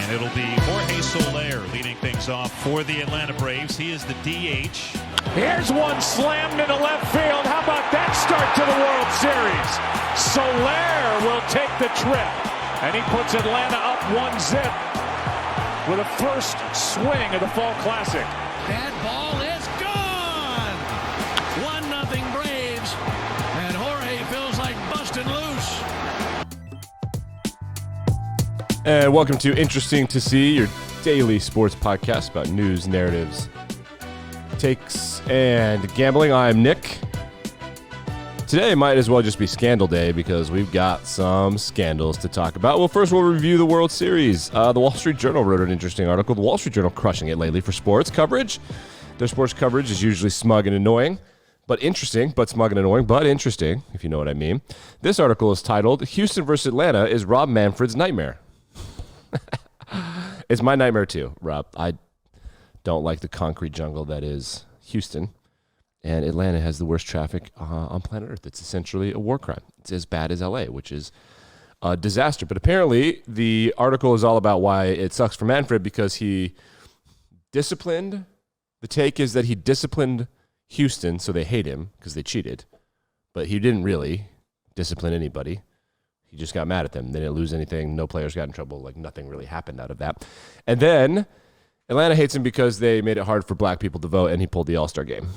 And it'll be Jorge Soler leading things off for the Atlanta Braves. He is the DH. Here's one slammed into left field. How about that start to the World Series? Soler will take the trip, and he puts Atlanta up 1-0 with a first swing of the Fall Classic. That ball is gone! 1-0 Braves, and Jorge feels like busting loose. And welcome to Interesting to See, your daily sports podcast about news, narratives, takes, and gambling. I'm Nick. Today might as well just be Scandal Day because we've got some scandals to talk about. Well, first we'll review the World Series. The Wall Street Journal wrote an interesting article. The Wall Street Journal crushing it lately for sports coverage. Their sports coverage is usually smug and annoying, but interesting, but smug and annoying, but interesting, if you know what I mean. This article is titled, Houston versus Atlanta is Rob Manfred's nightmare. It's my nightmare too, Rob. I don't like the concrete jungle that is Houston, and Atlanta has the worst traffic on planet Earth. It's essentially a war crime. It's as bad as LA, which is a disaster. But apparently the article is all about why it sucks for Manfred because he disciplined. The take is that he disciplined Houston, so they hate him because they cheated. But he didn't really discipline anybody. He just got mad at them. They didn't lose anything. No players got in trouble. Like, nothing really happened out of that. And then Atlanta hates him because they made it hard for black people to vote, and he pulled the All-Star game.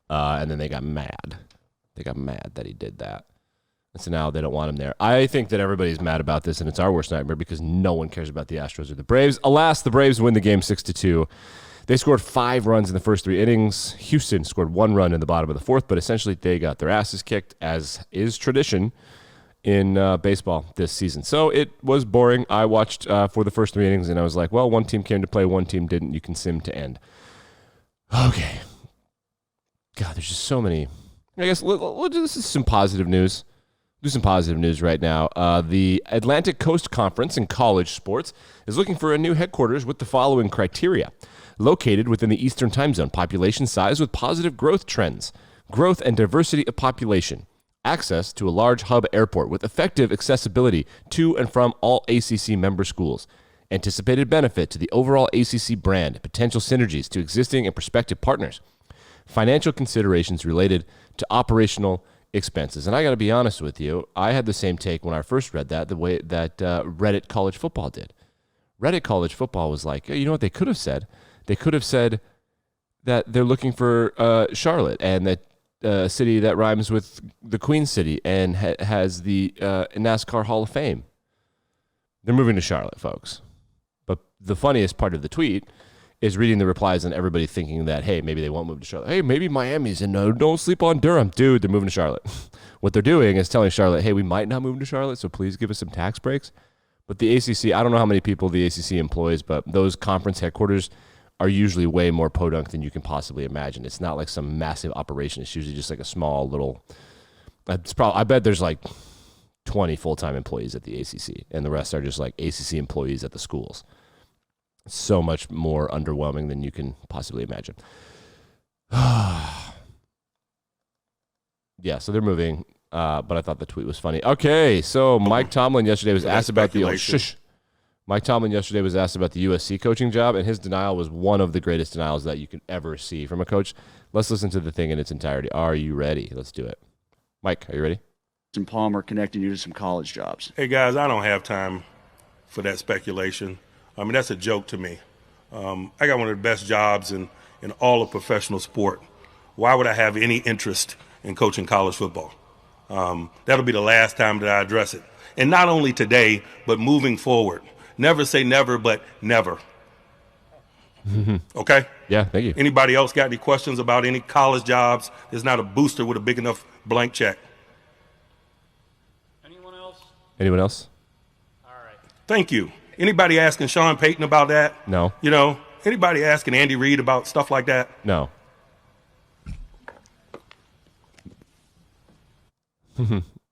And then they got mad. They got mad that he did that. And so now they don't want him there. I think that everybody's mad about this, and it's our worst nightmare because no one cares about the Astros or the Braves. Alas, the Braves win the game 6-2. They scored 5 runs in the first 3 innings. Houston scored 1 run in the bottom of the 4th, but essentially they got their asses kicked, as is tradition in baseball this season. So it was boring. I watched for the first 3 innings, and I was like, well, one team came to play, one team didn't. You can sim to end. Okay. God, there's just so many. I guess this is some positive news. Do some positive news right now. The Atlantic Coast Conference in college sports is looking for a new headquarters with the following criteria. Located within the Eastern Time Zone, population size with positive growth trends, growth and diversity of population, access to a large hub airport with effective accessibility to and from all ACC member schools, anticipated benefit to the overall ACC brand, potential synergies to existing and prospective partners, financial considerations related to operational expenses. And I got to be honest with you, I had the same take when I first read that, the way that Reddit college football did. Reddit college football was like, you know what they could have said? They could have said that they're looking for Charlotte, and that a city that rhymes with the Queen City and has the NASCAR Hall of Fame. They're moving to Charlotte, folks. But the funniest part of the tweet is reading the replies and everybody thinking that, hey, maybe they won't move to Charlotte. Hey, maybe Miami's in. Don't sleep on Durham. Dude, they're moving to Charlotte. What they're doing is telling Charlotte, hey, we might not move to Charlotte, so please give us some tax breaks. But the ACC, I don't know how many people the ACC employs, but those conference headquarters are usually way more podunk than you can possibly imagine. It's not like some massive operation. It's usually just like a small little, I bet there's like 20 full-time employees at the ACC, and the rest are just like ACC employees at the schools. It's so much more underwhelming than you can possibly imagine. Yeah, so they're moving, but I thought the tweet was funny. Okay, so Mike Tomlin yesterday was asked about the Mike Tomlin yesterday was asked about the USC coaching job, and his denial was one of the greatest denials that you can ever see from a coach. Let's listen to the thing in its entirety. Are you ready? Let's do it. Mike, are you ready? And Palmer connecting you to some college jobs. Hey, guys, I don't have time for that speculation. I mean, that's a joke to me. I got one of the best jobs in all of professional sport. Why would I have any interest in coaching college football? That'll be the last time that I address it. And not only today, but moving forward. Never say never, but never. Okay? Yeah, thank you. Anybody else got any questions about any college jobs? There's not a booster with a big enough blank check. Anyone else? Anyone else? All right. Thank you. Anybody asking Sean Payton about that? No. You know, anybody asking Andy Reid about stuff like that? No.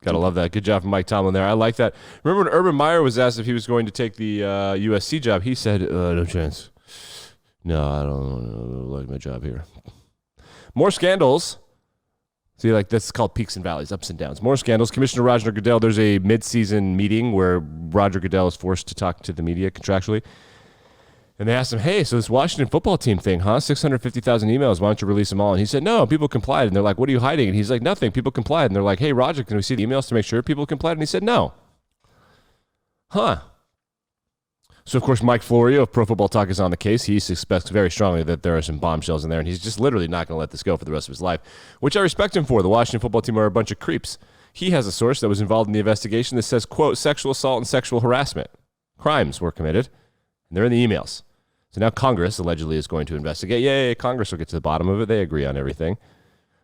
Gotta love that. Good job from Mike Tomlin there. I like that. Remember when Urban Meyer was asked if he was going to take the USC job? He said, no chance. No, I don't like my job here. More scandals. See, like, that's called peaks and valleys, ups and downs. More scandals. Commissioner Roger Goodell, there's a mid-season meeting where Roger Goodell is forced to talk to the media contractually. And they asked him, hey, so this Washington football team thing, huh? 650,000 emails. Why don't you release them all? And he said, no, people complied. And they're like, what are you hiding? And he's like, nothing. People complied. And they're like, hey, Roger, can we see the emails to make sure people complied? And he said, no. Huh. So, of course, Mike Florio of Pro Football Talk is on the case. He suspects very strongly that there are some bombshells in there, and he's just literally not going to let this go for the rest of his life, which I respect him for. The Washington football team are a bunch of creeps. He has a source that was involved in the investigation that says, quote, sexual assault and sexual harassment crimes were committed, and they're in the emails. So now Congress allegedly is going to investigate. Yay, Congress will get to the bottom of it. They agree on everything.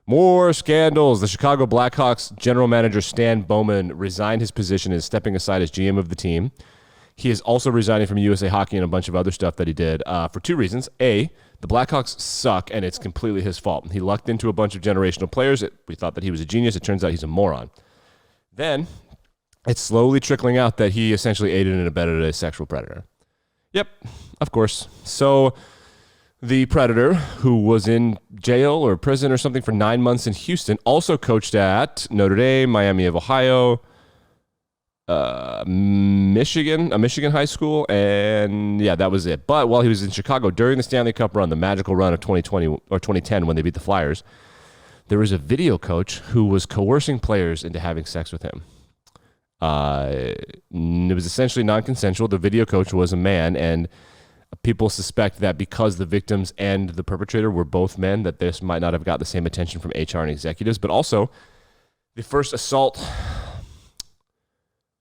More scandals. The Chicago Blackhawks general manager Stan Bowman resigned his position and is stepping aside as GM of the team. He is also resigning from USA Hockey and a bunch of other stuff that he did for two reasons. A, the Blackhawks suck, and it's completely his fault. He lucked into a bunch of generational players. We thought that he was a genius. It turns out he's a moron. Then it's slowly trickling out that he essentially aided and abetted a sexual predator. Yep, of course. So the predator, who was in jail or prison or something for 9 months in Houston, also coached at Notre Dame, Miami of Ohio, Michigan high school, and yeah, that was it. But while he was in Chicago during the Stanley Cup run, the magical run of 2020 or 2010 when they beat the Flyers, there was a video coach who was coercing players into having sex with him. It was essentially non-consensual. The video coach was a man, and people suspect that because the victims and the perpetrator were both men, that this might not have got the same attention from HR and executives. But also, the first assault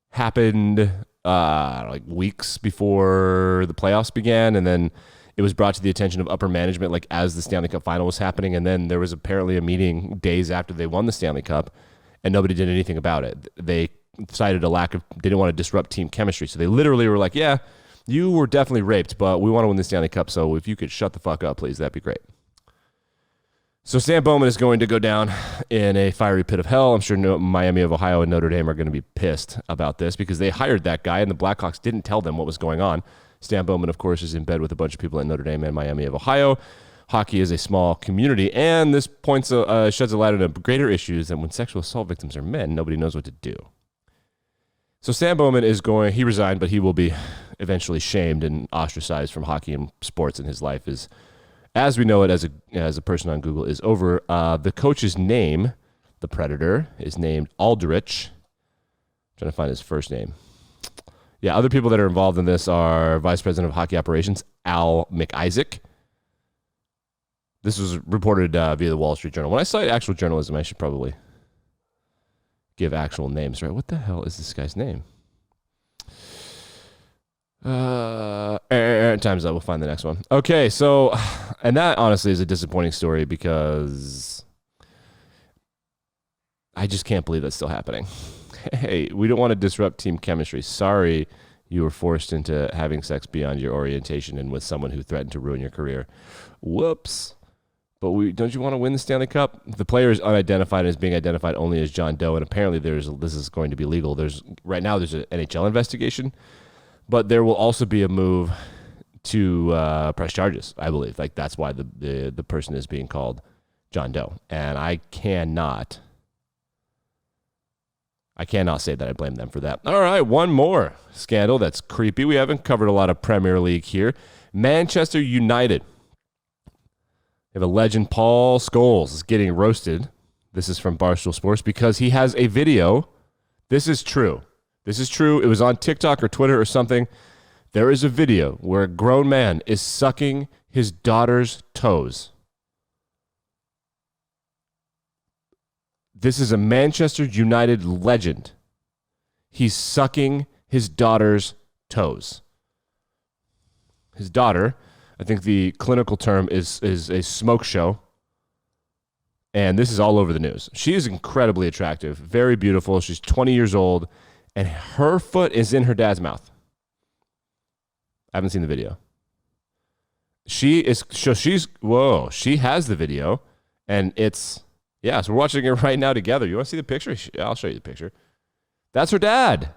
happened like weeks before the playoffs began, and then it was brought to the attention of upper management like as the Stanley Cup final was happening, and then there was apparently a meeting days after they won the Stanley Cup, and nobody did anything about it. They cited they didn't want to disrupt team chemistry, so they literally were like, yeah, you were definitely raped, but we want to win the Stanley Cup, so if you could shut the fuck up, please, that'd be great. So Stan Bowman is going to go down in a fiery pit of hell. I'm sure Miami of Ohio and Notre Dame are going to be pissed about this because they hired that guy and the Blackhawks didn't tell them what was going on. Stan Bowman, of course, is in bed with a bunch of people at Notre Dame and Miami of Ohio. Hockey is a small community, and this sheds a light on greater issues that when sexual assault victims are men, nobody knows what to do. So Stan Bowman he resigned, but he will be eventually shamed and ostracized from hockey and sports, and his life is, as we know it as a person on Google, is over. The coach's name, the predator, is named Aldrich. I'm trying to find his first name. Yeah, other people that are involved in this are Vice President of Hockey Operations, Al McIsaac. This was reported via the Wall Street Journal. When I cite actual journalism, I should probably give actual names, right? What the hell is this guy's name? Time's up. We'll find the next one. Okay, so, and that honestly is a disappointing story because I just can't believe that's still happening. Hey, we don't want to disrupt team chemistry. Sorry you were forced into having sex beyond your orientation and with someone who threatened to ruin your career. Whoops. But don't you want to win the Stanley Cup? The player is unidentified and is being identified only as John Doe, and apparently this is going to be legal. Right now there's an NHL investigation, but there will also be a move to press charges, I believe. Like that's why the person is being called John Doe. And I cannot say that I blame them for that. All right, one more scandal that's creepy. We haven't covered a lot of Premier League here. Manchester United. They have a legend, Paul Scholes, is getting roasted. This is from Barstool Sports because he has a video. This is true. This is true. It was on TikTok or Twitter or something. There is a video where a grown man is sucking his daughter's toes. This is a Manchester United legend. He's sucking his daughter's toes. His daughter, I think the clinical term is a smoke show. And this is all over the news. She is incredibly attractive, very beautiful. She's 20 years old, and her foot is in her dad's mouth. I haven't seen the video. She has the video, and it's, yeah, so we're watching it right now together. You want to see the picture? I'll show you the picture. That's her dad.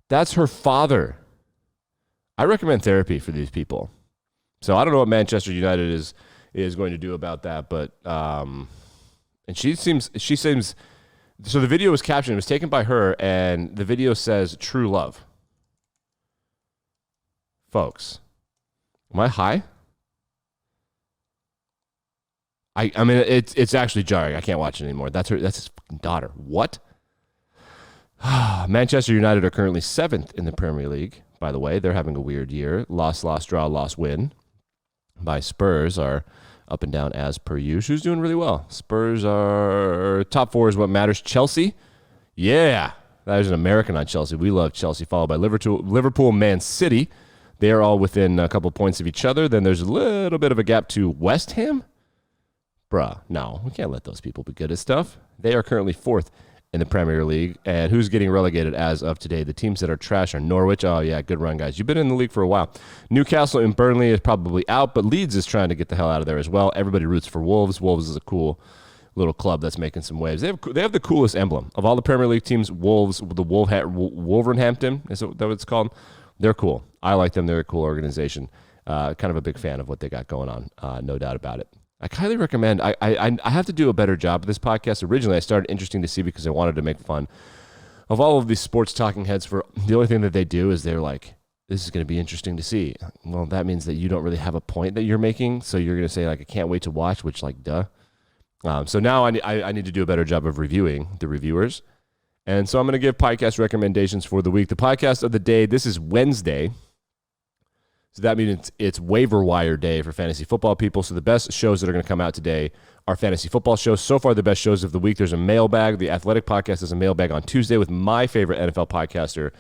That's her father. I recommend therapy for these people. So I don't know what Manchester United is going to do about that. But and she seems. So the video was captioned. It was taken by her, and the video says "True Love." Folks, am I high? I mean, it's actually jarring. I can't watch it anymore. That's his fucking daughter. What? Manchester United are currently 7th in the Premier League, by the way. They're having a weird year. Loss, draw, loss, win. By Spurs are up and down as per usual. Who's doing really well? Spurs are top 4 is what matters. Chelsea? Yeah. There's an American on Chelsea. We love Chelsea, followed by Liverpool, Man City. They are all within a couple points of each other. Then there's a little bit of a gap to West Ham. Bruh, no, we can't let those people be good at stuff. They are currently 4th in the Premier League. And who's getting relegated as of today? The teams that are trash are Norwich. Oh, yeah, good run, guys. You've been in the league for a while. Newcastle and Burnley is probably out, but Leeds is trying to get the hell out of there as well. Everybody roots for Wolves. Wolves is a cool little club that's making some waves. They have the coolest emblem. Of all the Premier League teams, Wolves, the Wolverhampton, is that what it's called? They're cool. I like them. They're a cool organization. Kind of a big fan of what they got going on, no doubt about it. I highly recommend. I have to do a better job of this podcast. Originally, I started Interesting to See because I wanted to make fun of all of these sports talking heads. For the only thing that they do is they're like, "This is going to be interesting to see." Well, that means that you don't really have a point that you're making, so you're going to say like, "I can't wait to watch," which like, duh. So now I need to do a better job of reviewing the reviewers, and so I'm going to give podcast recommendations for the week. The podcast of the day. This is Wednesday. So that means it's waiver wire day for fantasy football people. So the best shows that are going to come out today are fantasy football shows. So far, the best shows of the week. There's a mailbag. The Athletic Podcast has a mailbag on Tuesday with my favorite NFL podcaster,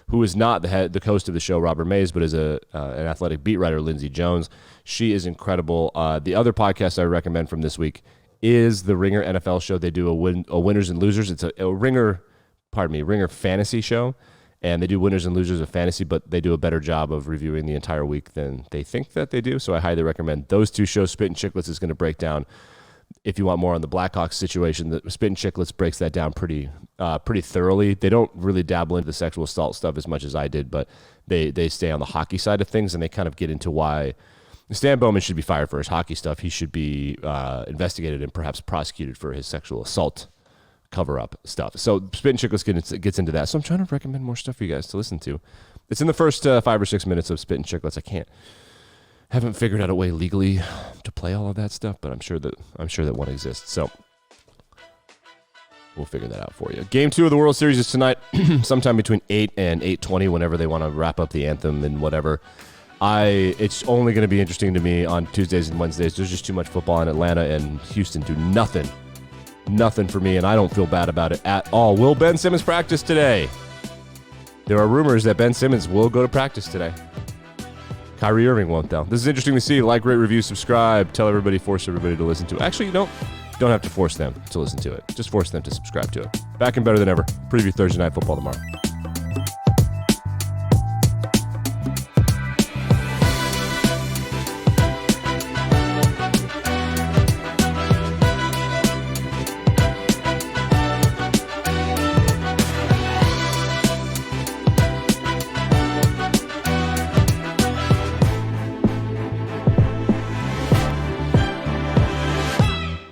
who is not the host of the show, Robert Mays, but is an athletic beat writer, Lindsey Jones. She is incredible. The other podcast I recommend from this week is the Ringer NFL show. They do a winners and losers. It's a Ringer fantasy show. And they do winners and losers of fantasy, but they do a better job of reviewing the entire week than they think that they do. So I highly recommend those two shows. Spit and Chicklets is going to break down, if you want more on the Blackhawks situation, the Spit and Chicklets breaks that down pretty thoroughly. They don't really dabble into the sexual assault stuff as much as I did, but they stay on the hockey side of things, and they kind of get into why Stan Bowman should be fired for his hockey stuff. He should be investigated and perhaps prosecuted for his sexual assault cover-up stuff. So Spit and Chicklets gets into that. So I'm trying to recommend more stuff for you guys to listen to. It's in the first 5 or 6 minutes of Spit and Chicklets. Haven't figured out a way legally to play all of that stuff, but I'm sure that one exists. So we'll figure that out for you. Game 2 of the World Series is tonight, sometime between 8 and 8:20, whenever they want to wrap up the anthem and whatever. It's only going to be interesting to me on Tuesdays and Wednesdays. There's just too much football in Atlanta, and Houston do nothing for me, and I don't feel bad about it at all. Will Ben Simmons practice today? There are rumors that Ben Simmons will go to practice today. Kyrie Irving won't, though. This is interesting to see. Like, rate, review, subscribe. Tell everybody, force everybody to listen to it. Actually, you don't have to force them to listen to it. Just force them to subscribe to it. Back and better than ever. Preview Thursday Night Football tomorrow.